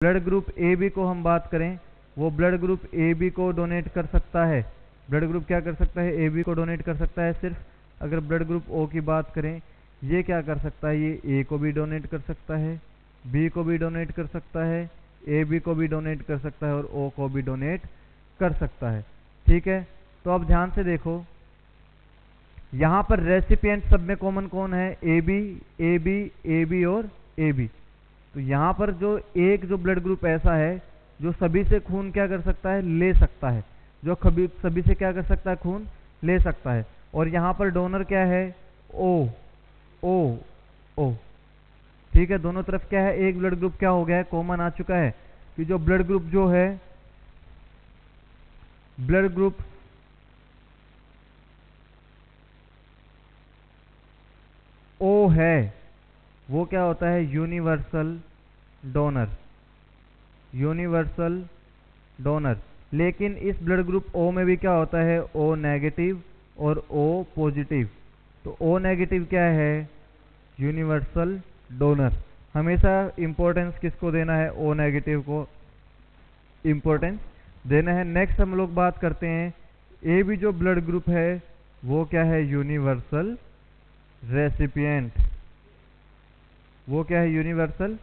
Blood group A B को हम बात करें, वो ब्लड ग्रुप ए बी को डोनेट कर सकता है। ब्लड ग्रुप क्या कर सकता है? ए बी को डोनेट कर सकता है सिर्फ। अगर ब्लड ग्रुप ओ की बात करें, ये क्या कर सकता है? ये ए को भी डोनेट कर सकता है, बी को भी डोनेट कर सकता है, ए बी को भी डोनेट कर सकता है और ओ को भी डोनेट कर सकता है। ठीक है, तो अब ध्यान से देखो, यहां पर रेसिपिएंट सब में कॉमन कौन है? A B, A B, A B और ए बी। तो यहां पर जो जो ब्लड ग्रुप ऐसा है जो सभी से खून क्या कर सकता है? ले सकता है, जो सभी से क्या कर सकता है? खून ले सकता है। और यहां पर डोनर क्या है? ओ ओ ओ। ठीक है, दोनों तरफ क्या है? एक ब्लड ग्रुप क्या हो गया है? कॉमन आ चुका है कि जो ब्लड ग्रुप जो है, ब्लड ग्रुप ओ है, वो क्या होता है? Universal donor, universal donor. लेकिन इस ब्लड ग्रुप ओ में भी क्या होता है? ओ नेगेटिव और ओ पॉजिटिव। तो ओ नेगेटिव क्या है? Universal donor. हमेशा इंपॉर्टेंस किसको देना है? ओ नेगेटिव को इंपॉर्टेंस देना है। नेक्स्ट हम लोग बात करते हैं, ए भी जो ब्लड ग्रुप है वो क्या है? Universal recipient. वो क्या है? Universal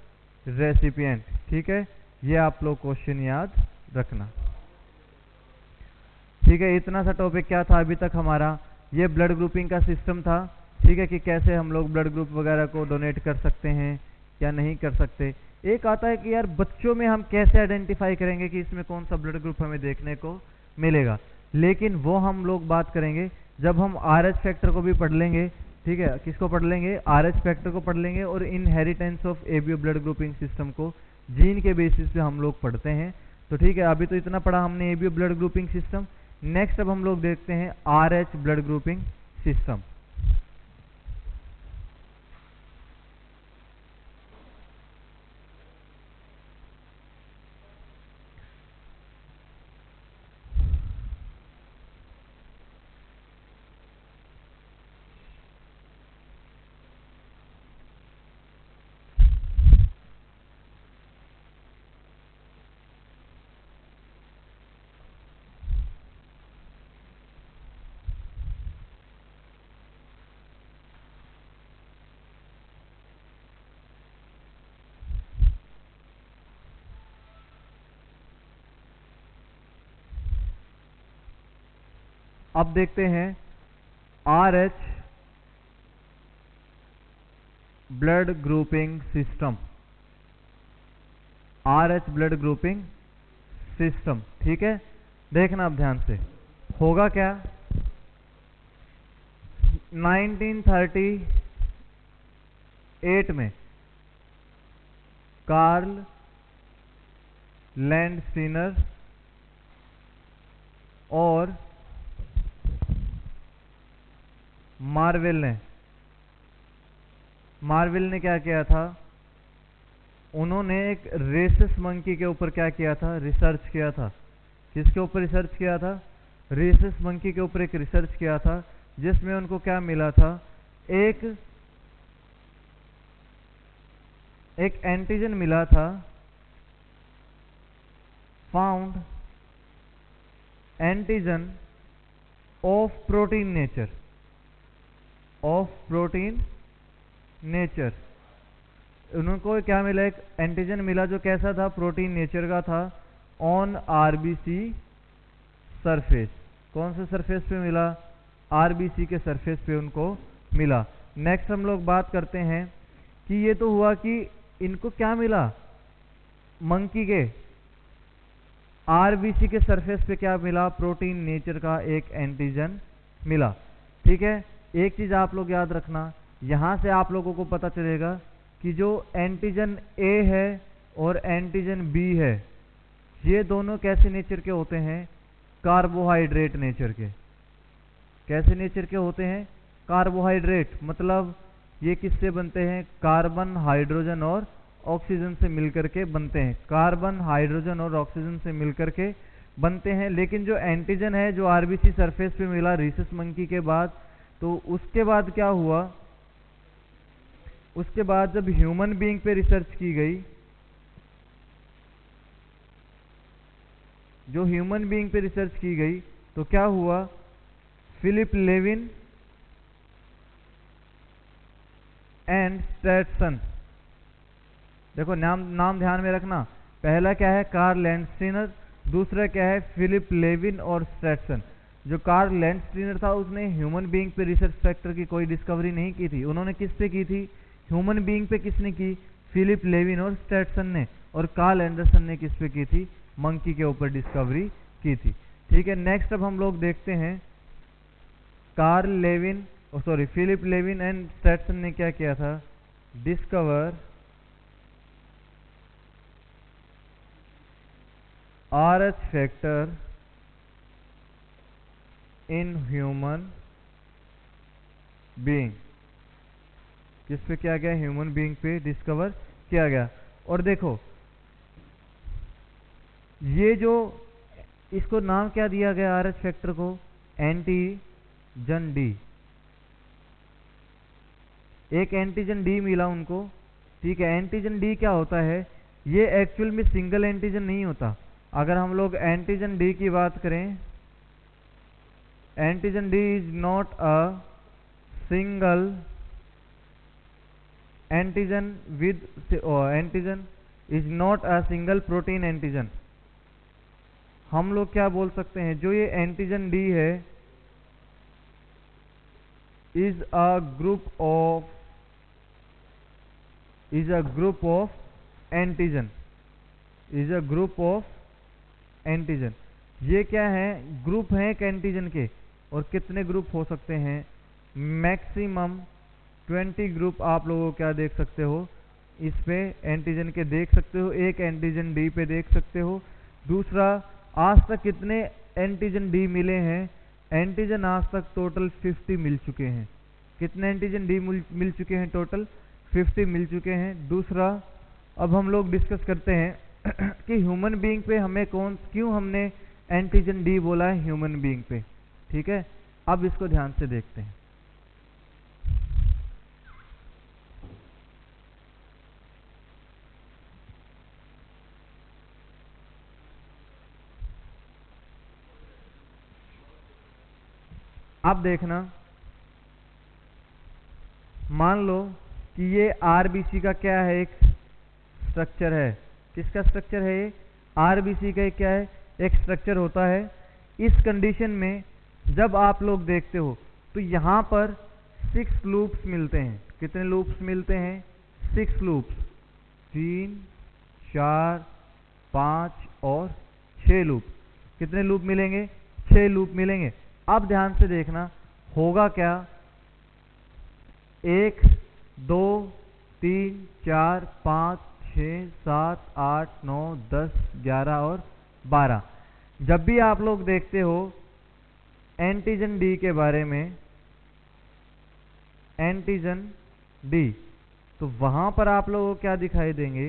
recipient. ठीक है, ये आप लोग क्वेश्चन याद रखना। ठीक है, इतना सा टॉपिक क्या था अभी तक हमारा? ये ब्लड ग्रुपिंग का सिस्टम था। ठीक है, कि कैसे हम लोग ब्लड ग्रुप वगैरह को डोनेट कर सकते हैं या नहीं कर सकते। एक आता है कि यार बच्चों में हम कैसे आइडेंटिफाई करेंगे कि इसमें कौन सा ब्लड ग्रुप हमें देखने को मिलेगा, लेकिन वो हम लोग बात करेंगे जब हम RH फैक्टर को भी पढ़ लेंगे। ठीक है, किसको पढ़ लेंगे? RH फैक्टर को पढ़ लेंगे और inheritance of ABO blood grouping system को जीन के बेसिस पे हम लोग पढ़ते हैं। तो ठीक है, अभी तो इतना पढ़ा हमने ABO blood grouping system. Next अब हम लोग देखते हैं RH ब्लड ग्रुपिंग सिस्टम। अब देखते हैं RH blood grouping system. RH blood grouping system. ठीक है, देखना अब ध्यान से, होगा क्या? 1938 में कार्ल लैंडस्टीनर और मार्वेल ने क्या किया था? उन्होंने एक रेसस मंकी के ऊपर क्या किया था? रिसर्च किया था। किसके ऊपर रिसर्च किया था? रेसस मंकी के ऊपर एक रिसर्च किया था, जिसमें उनको क्या मिला था? एक एंटीजन मिला था, found antigen of protein nature. उनको क्या मिला? एक एंटीजन मिला जो कैसा था? प्रोटीन नेचर का था, ऑन आरबीसी सरफेस। कौन से सरफेस पे मिला? आरबीसी के सरफेस पे उनको मिला। नेक्स्ट हम लोग बात करते हैं कि ये तो हुआ कि इनको क्या मिला? मंकी के आरबीसी के सरफेस पे क्या मिला? प्रोटीन नेचर का एक एंटीजन मिला। ठीक है, एक चीज आप लोग याद रखना, यहां से आप लोगों को पता चलेगा कि जो एंटीजन ए है और एंटीजन बी है, ये दोनों कैसे नेचर के होते हैं? कार्बोहाइड्रेट नेचर के। कैसे नेचर के होते हैं? कार्बोहाइड्रेट। मतलब ये किससे बनते हैं? कार्बन, हाइड्रोजन और ऑक्सीजन से मिलकर के बनते हैं। कार्बन, हाइड्रोजन और ऑक्सीजन से मिलकर के बनते हैं। लेकिन जो एंटीजन है जो आरबीसी सरफेस पे मिला रीसस मंकी के बाद, तो उसके बाद क्या हुआ? उसके बाद जब ह्यूमन बीइंग पे रिसर्च की गई, जो ह्यूमन बीइंग पे रिसर्च की गई, तो क्या हुआ, फिलिप लेविन एंड स्ट्रैटसन। देखो नाम ध्यान में रखना, पहला क्या है कार्ल लैंडस्टीनर, दूसरा क्या है फिलिप लेविन और स्ट्रैटसन। जो कार्ल लैंडस्टीनर था उसने ह्यूमन बीइंग पे रिसर्च फैक्टर की कोई डिस्कवरी नहीं की थी, उन्होंने किस पे की थी, ह्यूमन बीइंग पे किसने की, फिलिप लेविन और स्ट्रैटसन ने। और कार्ल एंडरसन ने किस पे की थी, मंकी के ऊपर डिस्कवरी की थी। ठीक है, नेक्स्ट अब हम लोग देखते हैं फिलिप लेविन एंड स्ट्रैटसन ने क्या किया था, discover RH factor in human being. किस पे किया गया, ह्यूमन बीइंग पे डिस्कवर किया गया। और देखो ये जो इसको नाम क्या दिया गया RH फैक्टर को, एंटीजन डी। एक एंटीजन डी मिला उनको। ठीक है, एंटीजन डी क्या होता है, ये एक्चुअल में सिंगल एंटीजन नहीं होता। अगर हम लोग एंटीजन डी की बात करें, antigen D is not a single antigen antigen is not a single protein antigen. हम लोग क्या बोल सकते हैं, जो ये एंटीजन डी है is a group of antigen, ये क्या है, ग्रुप है एक एंटीजन के। और कितने ग्रुप हो सकते हैं, मैक्सिमम 20 ग्रुप आप लोगों क्या देख सकते हो, इस पे एंटीजन के देख सकते हो, एक एंटीजन डी पे देख सकते हो। दूसरा, आज तक कितने एंटीजन डी मिले हैं, एंटीजन आज तक टोटल 50 मिल चुके हैं। कितने एंटीजन डी मिल चुके हैं, टोटल 50 मिल चुके हैं। दूसरा, अब हम लोग डिस्कस करते हैं कि ह्यूमन बीइंग पे क्यों हमने एंटीजन डी बोला है ह्यूमन बीइंग पे। ठीक है, अब इसको ध्यान से देखते हैं। अब देखना, मान लो कि ये आरबीसी का क्या है, एक स्ट्रक्चर है। किसका स्ट्रक्चर है ये, आरबीसी का क्या है, एक स्ट्रक्चर होता है। इस कंडीशन में जब आप लोग देखते हो तो यहां पर 6 लूप्स मिलते हैं। कितने लूप्स मिलते हैं, 6 लूप्स, 3, 4, 5 और 6 लूप। कितने लूप मिलेंगे, 6 लूप मिलेंगे। अब ध्यान से देखना होगा क्या, 1 2 3 4 5 6 7 8 9 10 11 और 12। जब भी आप लोग देखते हो एंटीजन डी के बारे में, एंटीजन डी, तो वहां पर आप लोगों को क्या दिखाई देंगे,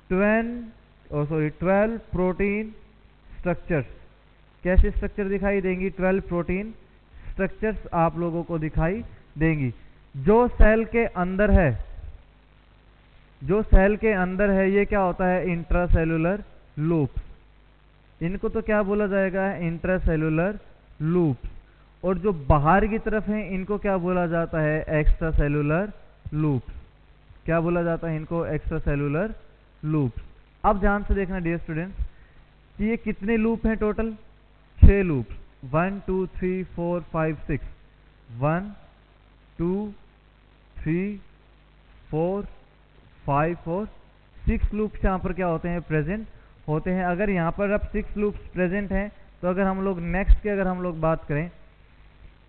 12 प्रोटीन स्ट्रक्चर्स। कैसे स्ट्रक्चर दिखाई देंगी, 12 प्रोटीन स्ट्रक्चर्स आप लोगों को दिखाई देंगी। जो सेल के अंदर है, ये क्या होता है, इंट्रासेलुलर लूप्स। इनको तो क्या बोला जाएगा, इंट्रासेलुलर लूप्स। और जो बाहर की तरफ है इनको क्या बोला जाता है, एक्स्ट्रा सेलुलर लूप्स। क्या बोला जाता है इनको, एक्स्ट्रा सेलुलर लूप्स। अब ध्यान से देखना डियर स्टूडेंट्स कि ये कितने लूप हैं, टोटल 6 लूप्स, 1 2 3 4 5 6, 1 2 3 4 5 और 6 लूप्स यहाँ पर क्या होते हैं, प्रेजेंट होते हैं। अगर यहाँ पर अब 6 लूप्स प्रेजेंट हैं, तो अगर हम लोग नेक्स्ट की अगर हम लोग बात करें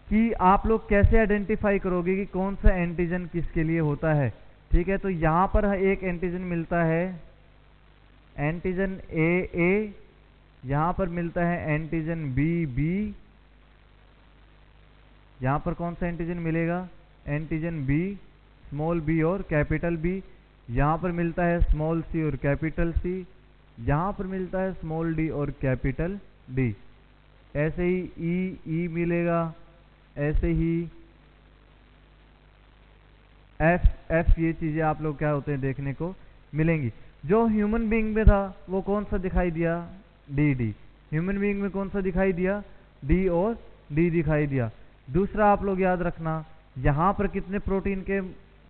कि आप लोग कैसे आइडेंटिफाई करोगे कि कौन सा एंटीजन किसके लिए होता है। ठीक है, तो यहाँ पर एक एंटीजन मिलता है, एंटीजन ए, यहाँ पर मिलता है एंटीजन बी, यहाँ पर कौन सा एंटीजन मिलेगा, एंटीजन बी, स्मॉल बी और कैपिटल बी। यहाँ पर मिलता है स्मॉल सी और कैपिटल सी, यहाँ पर मिलता है स्मॉल डी और कैपिटल डी। ऐसे ही ई मिलेगा, ऐसे ही एफ, ये चीजें आप लोग क्या होते हैं देखने को मिलेंगी। जो ह्यूमन बीइंग में था वो कौन सा दिखाई दिया, डी। ह्यूमन बीइंग में कौन सा दिखाई दिया, डी और डी दिखाई दिया। दूसरा आप लोग याद रखना, यहां पर कितने प्रोटीन के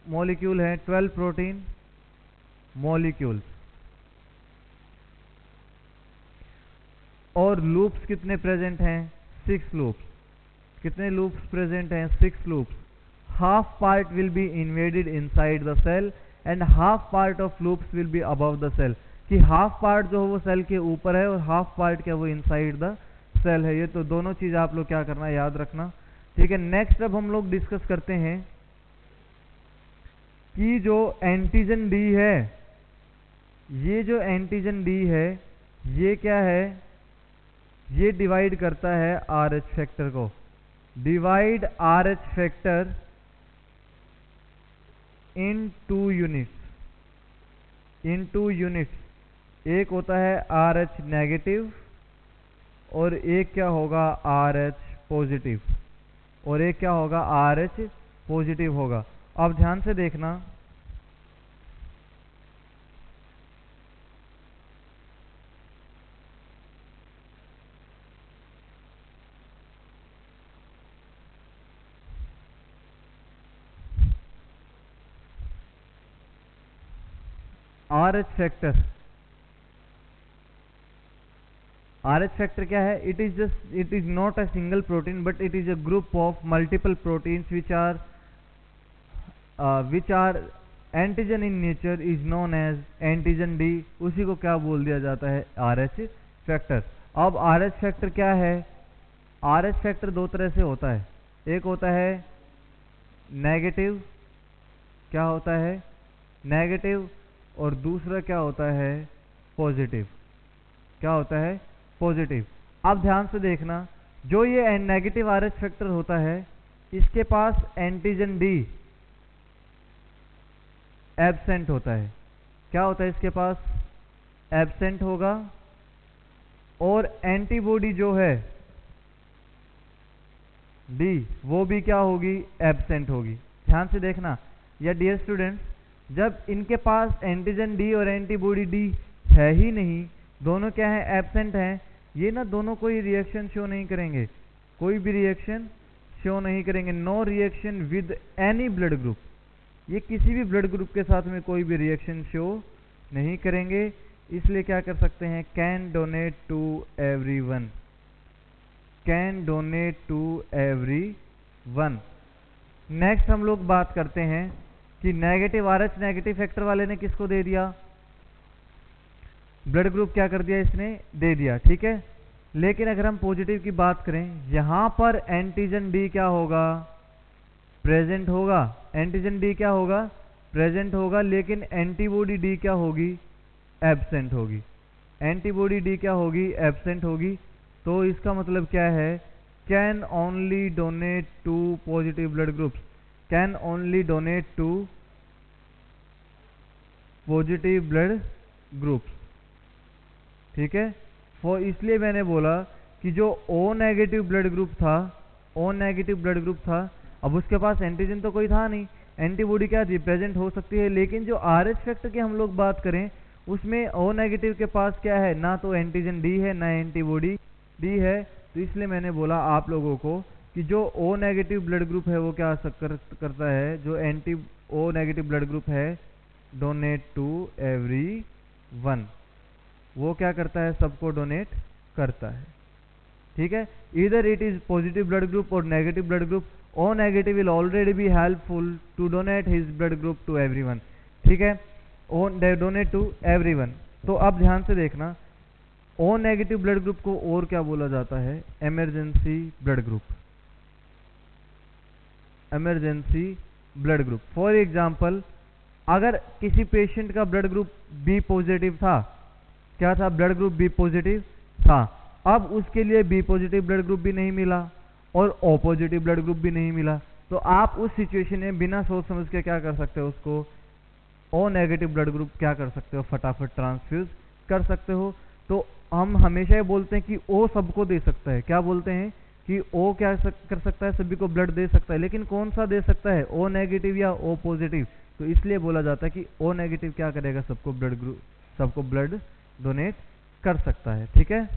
मॉलिक्यूल हैं, 12 प्रोटीन मॉलिक्यूल्स, और लूप्स कितने प्रेजेंट हैं, 6 लूप्स। कितने लूप्स प्रेजेंट हैं, 6 loops. Half part will be invaded inside the cell and half part of loops will be above the cell, कि हाफ पार्ट जो वो सेल के ऊपर है और हाफ पार्ट क्या वो इनसाइड द सेल है। ये तो दोनों चीज आप लोग क्या करना है, याद रखना, ठीक है। नेक्स्ट अब हम लोग डिस्कस करते हैं कि जो एंटीजन डी है, ये जो एंटीजन डी है ये क्या है, ये डिवाइड करता है RH फैक्टर को। Divide RH factor in 2 units, एक होता है RH नेगेटिव और एक क्या होगा RH पॉजिटिव, और एक क्या होगा RH पॉजिटिव होगा। अब ध्यान से देखना, RH फैक्टर क्या है, it is not a single protein but it is a group of multiple proteins which are antigen in nature is known as antigen D. उसी को क्या बोल दिया जाता है, RH फैक्टर। अब RH फैक्टर क्या है, RH फैक्टर दो तरह से होता है, एक होता है नेगेटिव, क्या होता है नेगेटिव, और दूसरा क्या होता है पॉजिटिव, क्या होता है पॉजिटिव। अब ध्यान से देखना, जो ये नेगेटिव RH फैक्टर होता है इसके पास एंटीजन डी एब्सेंट होता है, क्या होता है इसके पास एब्सेंट होगा, और एंटीबॉडी जो है डी वो भी क्या होगी, एब्सेंट होगी। ध्यान से देखना, या डियर स्टूडेंट्स, जब इनके पास एंटीजन डी और एंटीबॉडी डी है ही नहीं, दोनों क्या है एब्सेंट हैं, ये ना दोनों कोई रिएक्शन शो नहीं करेंगे, कोई भी रिएक्शन शो नहीं करेंगे। No reaction with any blood group, ये किसी भी ब्लड ग्रुप के साथ में कोई भी रिएक्शन शो नहीं करेंगे, इसलिए क्या कर सकते हैं, can donate to everyone, can donate to everyone. Next हम लोग बात करते हैं कि नेगेटिव RH नेगेटिव फैक्टर वाले ने किसको दे दिया, ब्लड ग्रुप क्या कर दिया, इसने दे दिया, ठीक है। लेकिन अगर हम पॉजिटिव की बात करें, यहां पर एंटीजन डी क्या होगा, प्रेजेंट होगा, एंटीजन डी क्या होगा, प्रेजेंट होगा, लेकिन एंटीबॉडी डी क्या होगी, एब्सेंट होगी, एंटीबॉडी डी क्या होगी, एब्सेंट होगी। तो इसका मतलब क्या है, can only donate to positive blood groups, can only donate to positive blood groups, ठीक है। फॉर इसलिए मैंने बोला कि जो O नेगेटिव ब्लड ग्रुप था, O नेगेटिव ब्लड ग्रुप था, अब उसके पास एंटीजन तो कोई था नहीं, एंटीबॉडी क्या थी, प्रेजेंट हो सकती है, लेकिन जो RH फैक्टर की हम लोग बात करें उसमें O नेगेटिव के पास क्या है, ना तो एंटीजन डी है ना एंटीबॉडी डी है। तो इसलिए मैंने बोला आप लोगों को कि जो O नेगेटिव ब्लड ग्रुप है वो क्या करता है, जो O नेगेटिव ब्लड ग्रुप है, डोनेट टू एवरीवन, वो क्या करता है, सबको डोनेट करता है, ठीक है। इधर it is positive blood group और negative blood group, O negative will already be helpful to donate his blood group to everyone, ठीक है, डोनेट टू एवरीवन। तो अब ध्यान से देखना, O नेगेटिव ब्लड ग्रुप को और क्या बोला जाता है, emergency blood group, emergency blood group. For example, अगर किसी पेशेंट का ब्लड ग्रुप बी पॉजिटिव था, क्या था, ब्लड ग्रुप बी पॉजिटिव था, अब उसके लिए बी पॉजिटिव ब्लड ग्रुप भी नहीं मिला और O पॉजिटिव ब्लड ग्रुप भी नहीं मिला, तो आप उस सिचुएशन में बिना सोच समझ के क्या कर सकते हो, उसको O नेगेटिव ब्लड ग्रुप क्या कर सकते हो, फटाफट ट्रांसफ्यूज कर सकते हो। तो हम हमेशा ये बोलते हैं कि O सबको दे सकता है, क्या बोलते हैं कि O क्या कर सकता है, सभी को ब्लड दे सकता है, लेकिन कौन सा दे सकता है, O नेगेटिव या O पॉजिटिव। तो इसलिए बोला जाता है कि O नेगेटिव क्या करेगा, सबको ब्लड डोनेट कर सकता है, ठीक है।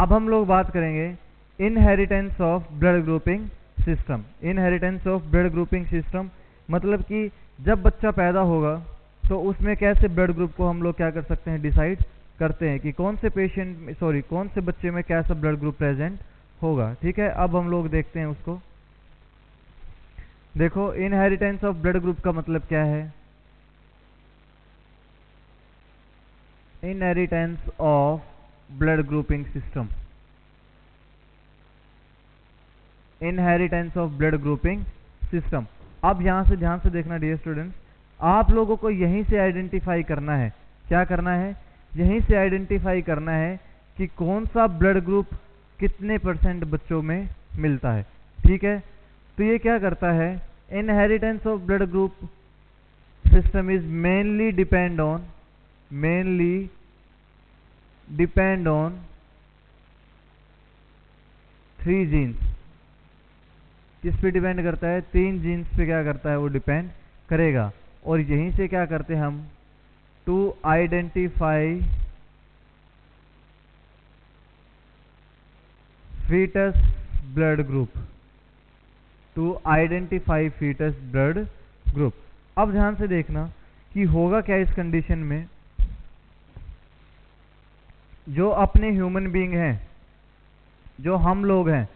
अब हम लोग बात करेंगे inheritance of blood grouping system. Inheritance of blood grouping system मतलब कि जब बच्चा पैदा होगा तो उसमें कैसे ब्लड ग्रुप को हम लोग क्या कर सकते हैं, डिसाइड करते हैं कि कौन से बच्चे में कैसा ब्लड ग्रुप प्रेजेंट होगा। ठीक है, अब हम लोग देखते हैं उसको। देखो, इनहेरिटेंस ऑफ ब्लड ग्रुप का मतलब क्या है। Inheritance of blood grouping system, inheritance of blood grouping system. अब यहां से ध्यान से देखना डियर स्टूडेंट्स, आप लोगों को यहीं से आइडेंटिफाई करना है। क्या करना है, यहीं से आइडेंटिफाई करना है कि कौन सा ब्लड ग्रुप कितने % बच्चों में मिलता है। ठीक है, तो ये क्या करता है, inheritance of blood group system is mainly depend on 3 genes. किस पे डिपेंड करता है, 3 जीन्स पे क्या करता है, वो डिपेंड करेगा। और यहीं से क्या करते हैं हम, to identify fetus blood group, to identify fetus blood group। अब ध्यान से देखना कि होगा क्या इस कंडीशन में। जो अपने ह्यूमन बीइंग हैं, जो हम लोग हैं,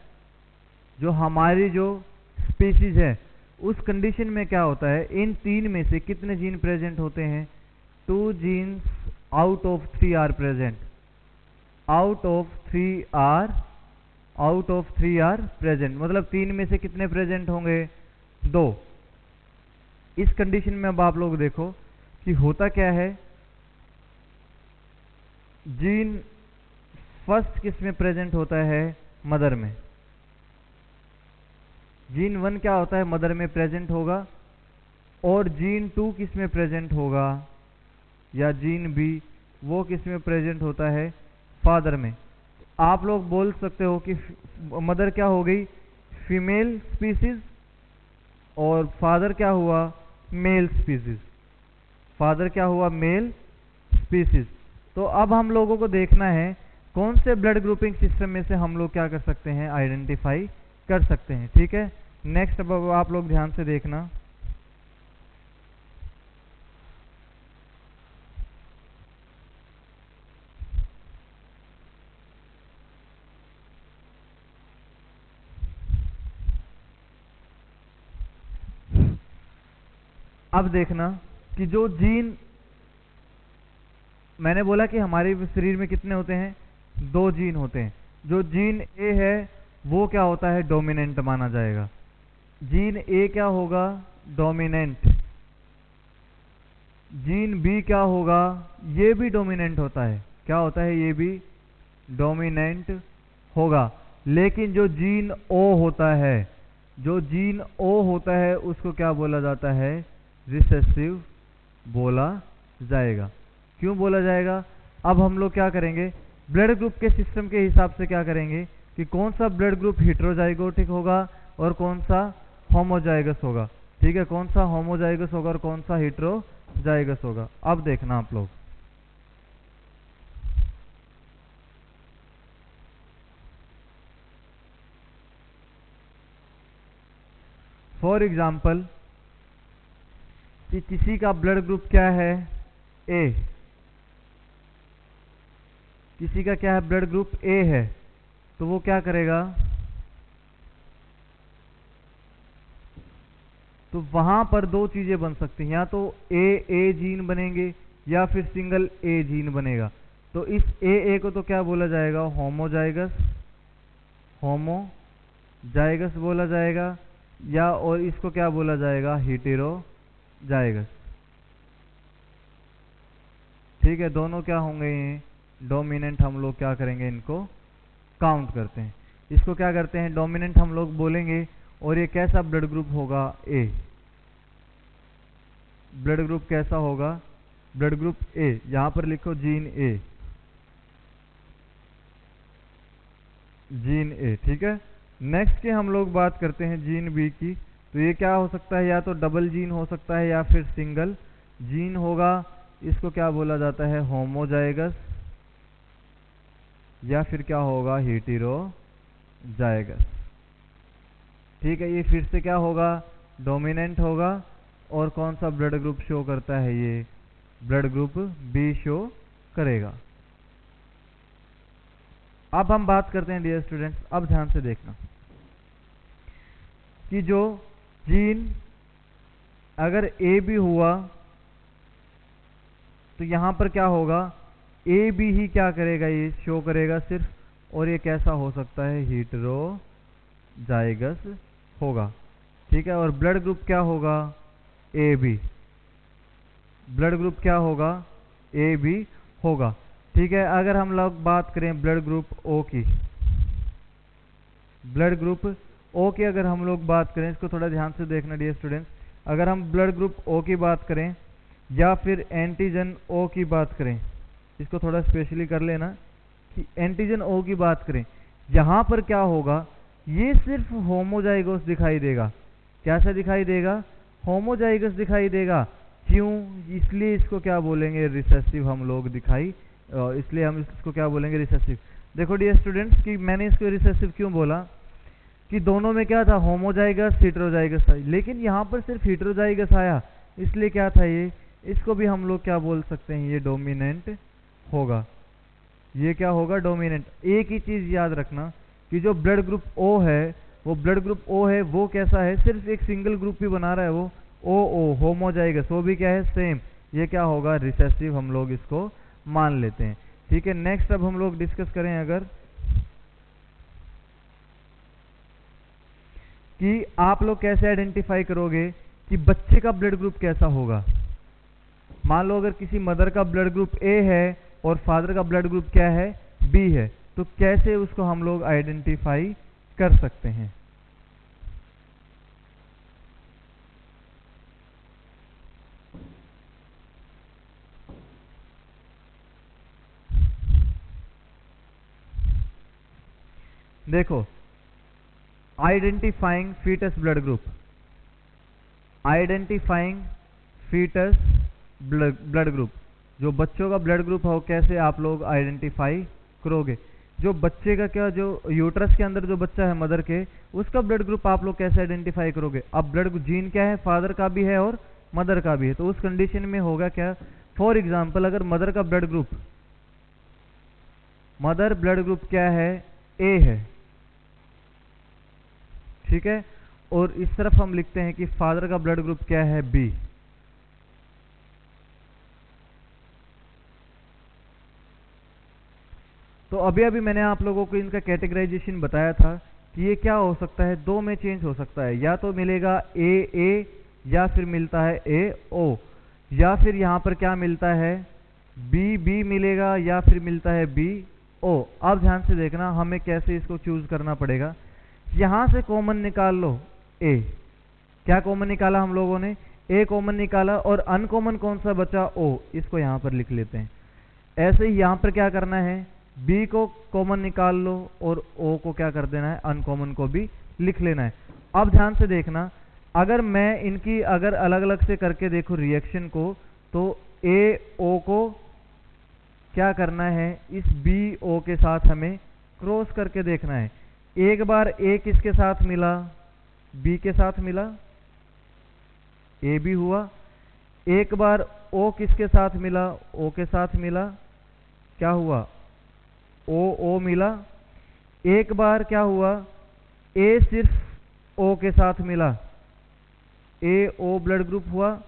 जो हमारी जो स्पीसीज है, उस कंडीशन में क्या होता है, इन 3 में से कितने जीन प्रेजेंट होते हैं, 2 genes out of 3 are present. Out of 3 are present, मतलब 3 में से कितने प्रेजेंट होंगे, 2। इस कंडीशन में अब आप लोग देखो कि होता क्या है, जीन फर्स्ट किस में प्रेजेंट होता है, मदर में। जीन 1 क्या होता है, मदर में प्रेजेंट होगा। और जीन 2 किस में प्रेजेंट होगा, या जीन बी, वो किस में प्रेजेंट होता है, फादर में। आप लोग बोल सकते हो कि मदर क्या हो गई, फीमेल स्पीसीज, और फादर क्या हुआ, मेल स्पीसीज। फादर क्या हुआ, मेल स्पीसीज। तो अब हम लोगों को देखना है कौन से ब्लड ग्रुपिंग सिस्टम में से हम लोग क्या कर सकते हैं, आइडेंटिफाई कर सकते हैं। ठीक है, नेक्स्ट अब आप लोग ध्यान से देखना। अब देखना कि जो जीन, मैंने बोला कि हमारे शरीर में कितने होते हैं, 2 जीन होते हैं। जो जीन ए है वो क्या होता है, डोमिनेंट माना जाएगा। जीन ए क्या होगा, डोमिनेंट। जीन बी क्या होगा, ये भी डोमिनेंट होता है। क्या होता है, ये भी डोमिनेंट होगा। लेकिन जो जीन ओ होता है, जो जीन ओ होता है उसको क्या बोला जाता है, रिसेसिव बोला जाएगा। क्यों बोला जाएगा, अब हम लोग क्या करेंगे, ब्लड ग्रुप के सिस्टम के हिसाब से क्या करेंगे कि कौन सा ब्लड ग्रुप हेटेरोजाइगोटिक होगा और कौन सा होमोजाइगस होगा। ठीक है, कौन सा होमोजाइगस होगा और कौन सा हेटेरोजाइगस होगा। अब देखना आप लोग, फॉर एग्जाम्पल कि किसी का ब्लड ग्रुप क्या है, ए। किसी का क्या है, ब्लड ग्रुप ए है, तो वो क्या करेगा, तो वहां पर 2 चीजें बन सकती हैं, या तो ए जीन बनेंगे या फिर सिंगल ए जीन बनेगा। तो इस ए को तो क्या बोला जाएगा, होमोजाइगस बोला जाएगा, या और इसको क्या बोला जाएगा, हेटेरोजाइगस। ठीक है, दोनों क्या होंगे, ये डोमिनेंट। हम लोग क्या करेंगे, इनको काउंट करते हैं। इसको क्या करते हैं, डोमिनेंट हम लोग बोलेंगे। और ये कैसा ब्लड ग्रुप होगा, ए। ब्लड ग्रुप कैसा होगा, ब्लड ग्रुप ए। यहां पर लिखो जीन ए, जीन ए। ठीक है, नेक्स्ट की हम लोग बात करते हैं जीन बी की। तो ये क्या हो सकता है, या तो डबल जीन हो सकता है या फिर सिंगल जीन होगा। इसको क्या बोला जाता है, होमोजाइगस, या फिर क्या होगा, हेटेरोजाइगस। ठीक है, ये फिर से क्या होगा, डोमिनेंट होगा। और कौन सा ब्लड ग्रुप शो करता है, ये ब्लड ग्रुप बी शो करेगा। अब हम बात करते हैं डियर स्टूडेंट्स, अब ध्यान से देखना कि जो जीन अगर ए बी हुआ तो यहां पर क्या होगा, ए बी ही क्या करेगा, ये शो करेगा सिर्फ। और ये कैसा हो सकता है, हेटेरोजाइगस होगा। ठीक है, और ब्लड ग्रुप क्या होगा, ए बी। ब्लड ग्रुप क्या होगा, ए बी होगा। ठीक है, अगर हम लोग बात करें ब्लड ग्रुप ओ की, ब्लड ग्रुप ओ की अगर हम लोग बात करें, इसको थोड़ा ध्यान से देखना डियर स्टूडेंट्स। अगर हम ब्लड ग्रुप ओ की बात करें या फिर एंटीजन ओ की बात करें, इसको थोड़ा स्पेशली कर लेना कि एंटीजन ओ की बात करें, यहां पर क्या होगा, ये सिर्फ होमोजाइगोस दिखाई देगा। कैसा दिखाई देगा, होमोजाइगस दिखाई देगा। क्यों, इसलिए इसको क्या बोलेंगे, रिसेसिव हम लोग दिखाई, इसलिए हम इसको क्या बोलेंगे, रिसेसिव। देखो डियर स्टूडेंट्स कि मैंने इसको रिसेसिव क्यों बोला, कि दोनों में क्या था, होमोजाइगस हेटेरोजाइगस था, लेकिन यहाँ पर सिर्फ हेटेरोजाइगस आया, इसलिए क्या था ये, इसको भी हम लोग क्या बोल सकते हैं, ये डोमिनेंट होगा। ये क्या होगा, डोमिनेंट। एक ही चीज याद रखना कि जो ब्लड ग्रुप ओ है, वो ब्लड ग्रुप ओ है, वो कैसा है, सिर्फ एक सिंगल ग्रुप ही बना रहा है वो, ओ होमोजाइगस, वो भी क्या है, सेम। ये क्या होगा, रिसेसिव हम लोग इसको मान लेते हैं। ठीक है, नेक्स्ट अब हम लोग डिस्कस करें अगर कि आप लोग कैसे आइडेंटिफाई करोगे कि बच्चे का ब्लड ग्रुप कैसा होगा। मान लो अगर किसी मदर का ब्लड ग्रुप ए है और फादर का ब्लड ग्रुप क्या है, बी है, तो कैसे उसको हम लोग आइडेंटिफाई कर सकते हैं। देखो, identifying foetus blood group, identifying foetus blood group, जो बच्चों का ब्लड ग्रुप हो, कैसे आप लोग आइडेंटिफाई करोगे। जो बच्चे का क्या, जो यूट्रस के अंदर जो बच्चा है मदर के, उसका ब्लड ग्रुप आप लोग कैसे आइडेंटिफाई करोगे। अब ब्लड जीन क्या है, फादर का भी है और मदर का भी है, तो उस कंडीशन में होगा क्या, फॉर एग्जाम्पल अगर मदर का blood group, mother blood group क्या है, ए है, ठीक है, और इस तरफ हम लिखते हैं कि फादर का ब्लड ग्रुप क्या है, बी। तो अभी अभी मैंने आप लोगों को इनका कैटेगराइजेशन बताया था कि ये क्या हो सकता है, दो में चेंज हो सकता है, या तो मिलेगा ए या फिर मिलता है ए ओ, या फिर यहां पर क्या मिलता है, बी बी मिलेगा या फिर मिलता है बी ओ। अब ध्यान से देखना हमें कैसे इसको चूज करना पड़ेगा। यहां से कॉमन निकाल लो, ए, क्या कॉमन निकाला हम लोगों ने, ए कॉमन निकाला, और अनकॉमन कौन सा बचा, ओ, इसको यहां पर लिख लेते हैं। ऐसे ही यहां पर क्या करना है, बी को कॉमन निकाल लो और ओ को क्या कर देना है, अनकॉमन को भी लिख लेना है। अब ध्यान से देखना, अगर मैं इनकी अगर अलग अलग से करके देखो रिएक्शन को, तो ए ओ को क्या करना है, इस बी ओ के साथ हमें क्रॉस करके देखना है। एक बार ए किसके साथ मिला, बी के साथ मिला, ए बी हुआ। एक बार ओ किसके साथ मिला, ओ के साथ मिला, क्या हुआ, ओ मिला। एक बार क्या हुआ, ए सिर्फ ओ के साथ मिला, ए ओ ब्लड ग्रुप हुआ।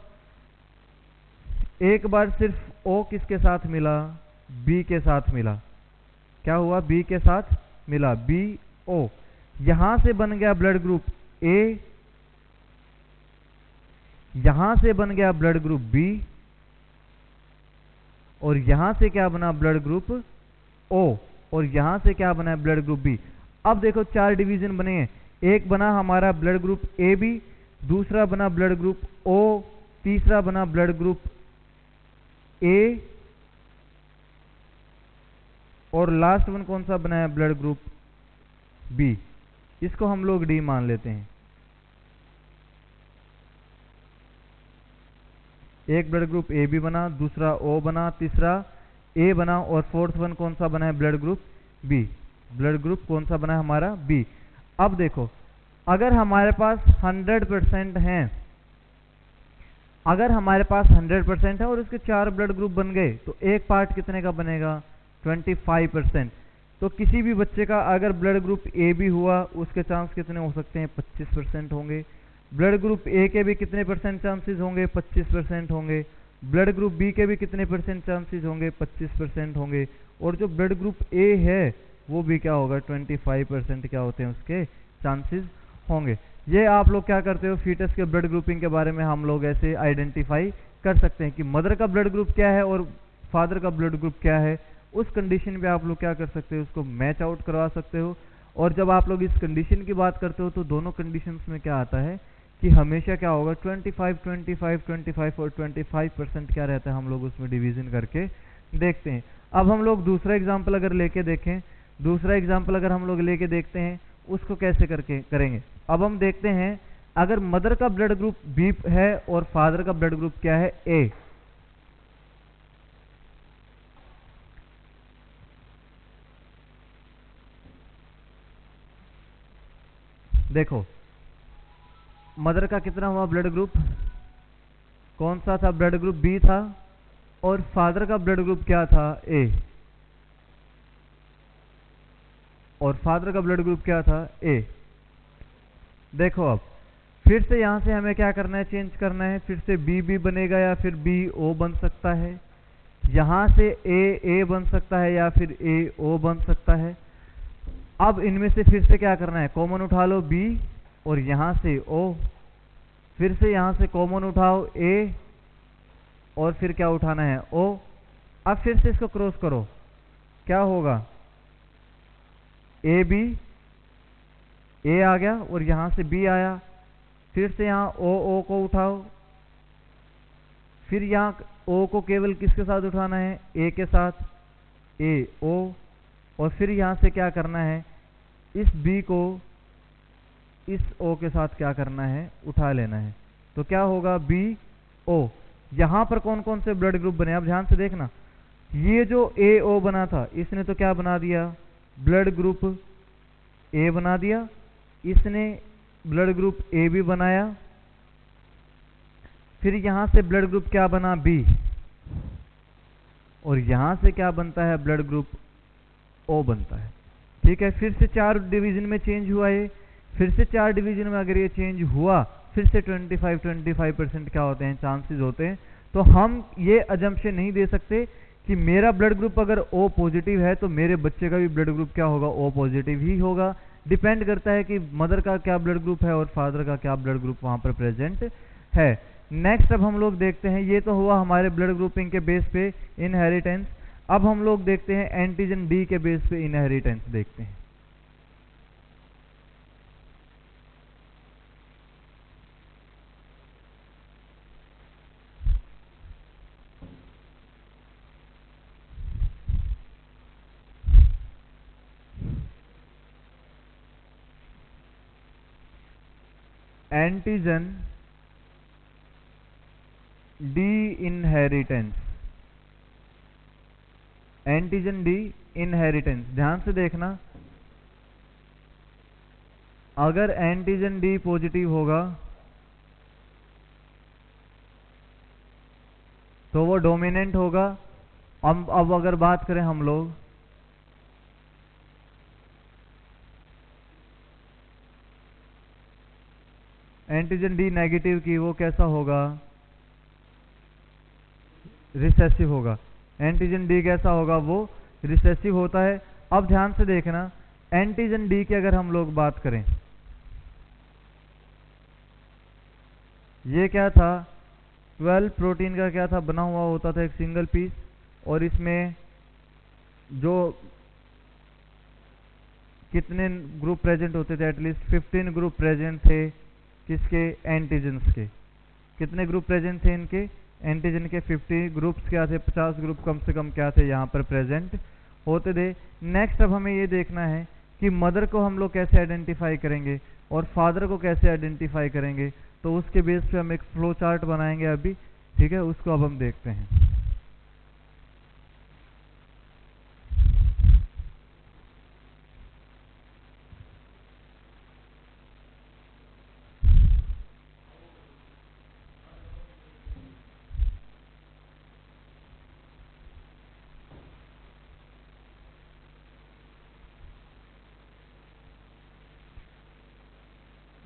एक बार सिर्फ ओ किसके साथ मिला, बी के साथ मिला, क्या हुआ, बी के साथ मिला, बी ओ। यहां से बन गया ब्लड ग्रुप ए, यहां से बन गया ब्लड ग्रुप बी, और यहां से क्या बना, ब्लड ग्रुप ओ, और यहां से क्या बना है, ब्लड ग्रुप बी। अब देखो चार डिवीजन बने हैं, एक बना हमारा ब्लड ग्रुप ए बी, दूसरा बना ब्लड ग्रुप ओ, तीसरा बना ब्लड ग्रुप ए, और लास्ट वन कौन सा बना है, ब्लड ग्रुप बी। इसको हम लोग डी मान लेते हैं। एक ब्लड ग्रुप ए बी बना, दूसरा ओ बना, तीसरा ए बना, और फोर्थ वन कौन सा बना है, blood group B. Blood group कौन सा बना है हमारा? बी। अब देखो, अगर हमारे पास 100% हैं, अगर हमारे पास 100% है और उसके 4 ब्लड ग्रुप बन गए, तो एक पार्ट कितने का बनेगा? 25%। तो किसी भी बच्चे का अगर ब्लड ग्रुप ए भी हुआ, उसके चांस कितने हो सकते हैं? 25% होंगे। ब्लड ग्रुप ए के भी कितने परसेंट चांसेस होंगे? 25% होंगे। ब्लड ग्रुप बी के भी कितने परसेंट चांसेस होंगे? 25% होंगे। और जो ब्लड ग्रुप ए है वो भी क्या होगा? 25% क्या होते हैं उसके चांसेस होंगे। ये आप लोग क्या करते हो, फीटस के ब्लड ग्रुपिंग के बारे में हम लोग ऐसे आइडेंटिफाई कर सकते हैं कि मदर का ब्लड ग्रुप क्या है और फादर का ब्लड ग्रुप क्या है। उस कंडीशन पे आप लोग क्या कर सकते हो, उसको मैच आउट करवा सकते हो। और जब आप लोग इस कंडीशन की बात करते हो तो दोनों कंडीशंस में क्या आता है कि हमेशा क्या होगा? 25, 25, 25 और 25% क्या रहता है, हम लोग उसमें डिवीजन करके देखते हैं। अब हम लोग दूसरा एग्जाम्पल अगर लेके देखें, दूसरा एग्जाम्पल अगर हम लोग लेके देखते हैं, उसको कैसे करके करेंगे। अब हम देखते हैं, अगर मदर का ब्लड ग्रुप बी है और फादर का ब्लड ग्रुप क्या है? ए। देखो, मदर का कितना हुआ ब्लड ग्रुप? कौन सा था? ब्लड ग्रुप बी था। और फादर का ब्लड ग्रुप क्या था? ए। और फादर का ब्लड ग्रुप क्या था? ए। देखो, अब फिर से यहां से हमें क्या करना है? चेंज करना है। फिर से बी बी बनेगा या फिर बी ओ बन सकता है। यहां से ए बन सकता है या फिर ए ओ बन सकता है। अब इनमें से फिर से क्या करना है? कॉमन उठा लो बी और यहां से ओ। फिर से यहां से कॉमन उठाओ ए और फिर क्या उठाना है? ओ। अब फिर से इसको क्रॉस करो, क्या होगा? ए बी, ए आ गया और यहां से बी आया। फिर से यहां ओ को उठाओ। फिर यहां ओ को केवल किसके साथ उठाना है? ए के साथ, ए ओ। और फिर यहां से क्या करना है? इस बी को इस ओ के साथ क्या करना है? उठा लेना है। तो क्या होगा? B O. यहां पर कौन कौन से ब्लड ग्रुप बने? अब ध्यान से देखना, ये जो ए ओ बना था, इसने तो क्या बना दिया? ब्लड ग्रुप ए बना दिया। इसने ब्लड ग्रुप ए भी बनाया। फिर यहां से ब्लड ग्रुप क्या बना? बी। और यहां से क्या बनता है? ब्लड ग्रुप ओ बनता है। ठीक है, फिर से 4 डिवीजन में चेंज हुआ है। फिर से 4 डिवीजन में अगर ये चेंज हुआ, फिर से 25% क्या होते हैं? चांसेस होते हैं। तो हम ये अजम्पशन नहीं दे सकते कि मेरा ब्लड ग्रुप अगर ओ पॉजिटिव है तो मेरे बच्चे का भी ब्लड ग्रुप क्या होगा? ओ पॉजिटिव ही होगा। डिपेंड करता है कि मदर का क्या ब्लड ग्रुप है और फादर का क्या ब्लड ग्रुप वहां पर प्रेजेंट है। नेक्स्ट अब हम लोग देखते हैं, ये तो हुआ हमारे ब्लड ग्रुपिंग के बेस पे इनहेरिटेंस। अब हम लोग देखते हैं एंटीजन डी के बेस पे इनहेरिटेंस देखते हैं। Antigen D inheritance, antigen D inheritance. ध्यान से देखना, अगर एंटीजन डी पॉजिटिव होगा तो वो डोमिनेंट होगा। अब अगर बात करें हम लोग, एंटीजन डी नेगेटिव की, वो कैसा होगा? रिसेसिव होगा। एंटीजन डी कैसा होगा? वो रिसेसिव होता है। अब ध्यान से देखना, एंटीजन डी की अगर हम लोग बात करें, ये क्या था? 12 प्रोटीन का क्या था? बना हुआ होता था एक सिंगल पीस। और इसमें जो कितने ग्रुप प्रेजेंट होते थे? एटलीस्ट 15 ग्रुप प्रेजेंट थे। किसके? एंटीजन्स के। कितने ग्रुप प्रेजेंट थे इनके? एंटीजन के 50 ग्रुप्स क्या थे? 50 ग्रुप कम से कम क्या थे यहाँ पर प्रेजेंट होते थे। नेक्स्ट अब हमें ये देखना है कि मदर को हम लोग कैसे आइडेंटिफाई करेंगे और फादर को कैसे आइडेंटिफाई करेंगे। तो उसके बेस पे हम एक फ्लो चार्ट बनाएंगे अभी। ठीक है, उसको अब हम देखते हैं।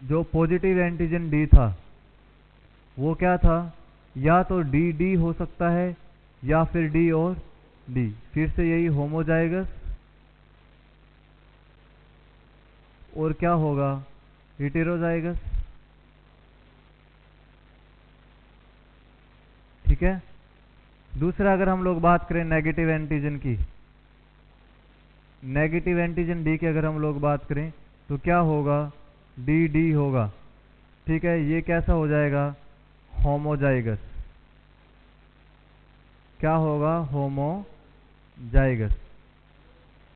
जो पॉजिटिव एंटीजन डी था वो क्या था, या तो डी डी हो सकता है या फिर डी और डी। फिर से यही होमोजाइगस, और क्या होगा, हेटेरोजाइगस। ठीक है। दूसरा अगर हम लोग बात करें नेगेटिव एंटीजन की, नेगेटिव एंटीजन डी की अगर हम लोग बात करें तो क्या होगा, डी डी होगा। ठीक है, ये कैसा हो जाएगा, होमोजाइगस। क्या होगा, होमोजाइगस।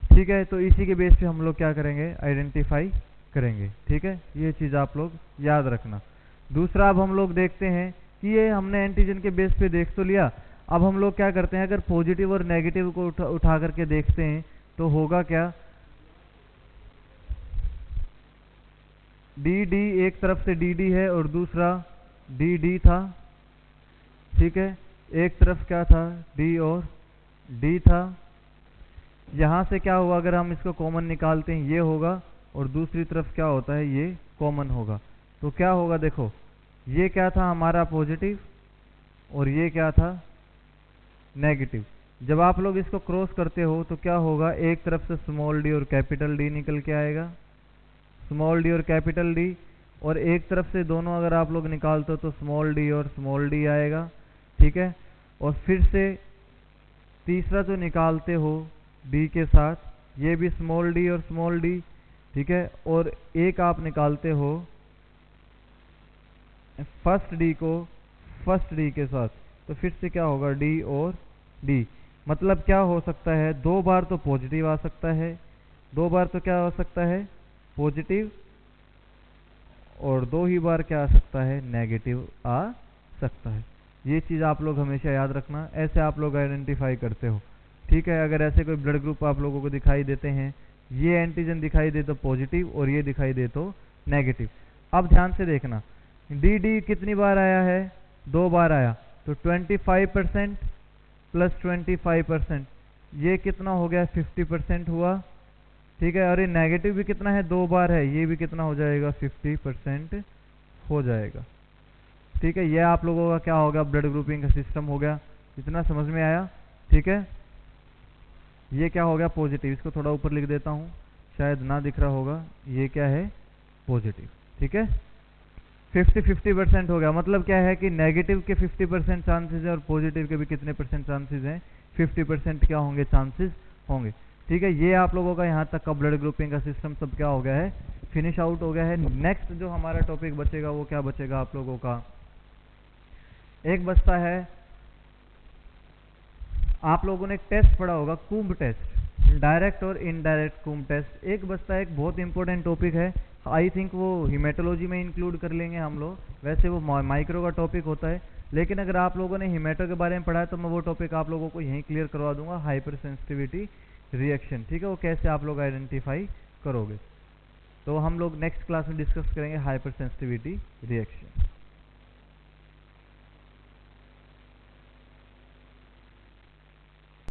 ठीक है, तो इसी के बेस पे हम लोग क्या करेंगे, आइडेंटिफाई करेंगे। ठीक है, ये चीज़ आप लोग याद रखना। दूसरा अब हम लोग देखते हैं कि ये हमने एंटीजन के बेस पे देख तो लिया, अब हम लोग क्या करते हैं, अगर पॉजिटिव और नेगेटिव को उठा करके देखते हैं तो होगा क्या, डी डी एक तरफ से डी डी है और दूसरा डी डी था। ठीक है, एक तरफ क्या था, डी और डी था। यहाँ से क्या हुआ, अगर हम इसको कॉमन निकालते हैं ये होगा, और दूसरी तरफ क्या होता है, ये कॉमन होगा। तो क्या होगा, देखो ये क्या था हमारा पॉजिटिव और ये क्या था, नेगेटिव। जब आप लोग इसको क्रॉस करते हो तो क्या होगा, एक तरफ से स्मॉल डी और कैपिटल डी निकल के आएगा, स्मॉल डी और कैपिटल डी, और एक तरफ से दोनों अगर आप लोग निकालते हो तो स्मॉल डी और स्मॉल डी आएगा। ठीक है, और फिर से तीसरा जो निकालते हो डी के साथ, ये भी स्मॉल डी और स्मॉल डी। ठीक है, और एक आप निकालते हो फर्स्ट डी को फर्स्ट डी के साथ, तो फिर से क्या होगा, डी और डी। मतलब क्या हो सकता है, दो बार तो पॉजिटिव आ सकता है, दो बार तो क्या हो सकता है, पॉजिटिव, और दो ही बार क्या आ सकता है, नेगेटिव आ सकता है। ये चीज़ आप लोग हमेशा याद रखना, ऐसे आप लोग आइडेंटिफाई करते हो। ठीक है, अगर ऐसे कोई ब्लड ग्रुप आप लोगों को दिखाई देते हैं, ये एंटीजन दिखाई दे तो पॉजिटिव और ये दिखाई दे तो नेगेटिव। अब ध्यान से देखना, डी डी कितनी बार आया है, दो बार आया, तो 25% प्लस 25%, ये कितना हो गया, 50% हुआ। ठीक है, और ये नेगेटिव भी कितना है, दो बार है, ये भी कितना हो जाएगा, 50% हो जाएगा। ठीक है, ये आप लोगों का क्या होगा, ब्लड ग्रुपिंग का सिस्टम हो गया। इतना समझ में आया। ठीक है, ये क्या हो गया, पॉजिटिव। इसको थोड़ा ऊपर लिख देता हूँ, शायद ना दिख रहा होगा, ये क्या है, पॉजिटिव। ठीक है, 50-50% हो गया। मतलब क्या है कि नेगेटिव के 50% चांसेस है और पॉजिटिव के भी कितने परसेंट चांसेस हैं, 50% क्या होंगे, चांसेस होंगे। ठीक है, ये आप लोगों का यहाँ तक का ब्लड ग्रुपिंग का सिस्टम सब क्या हो गया है, फिनिश आउट हो गया है। नेक्स्ट जो हमारा टॉपिक बचेगा वो क्या बचेगा आप लोगों का, एक बचता है, आप लोगों ने एक टेस्ट पढ़ा होगा, कुंभ टेस्ट, डायरेक्ट और इनडायरेक्ट कुंभ टेस्ट। एक बचता है, एक बहुत इंपॉर्टेंट टॉपिक है, आई थिंक वो हिमेटोलॉजी में इंक्लूड कर लेंगे हम लोग, वैसे वो माइक्रो का टॉपिक होता है, लेकिन अगर आप लोगों ने हिमेटो के बारे में पढ़ा है तो मैं वो टॉपिक आप लोगों को यहीं क्लियर करवा दूंगा, हाइपर सेंसिटिविटी रिएक्शन। ठीक है, वो कैसे आप लोग आइडेंटिफाई करोगे, तो हम लोग नेक्स्ट क्लास में डिस्कस करेंगे हाइपर सेंसिटिविटी रिएक्शन।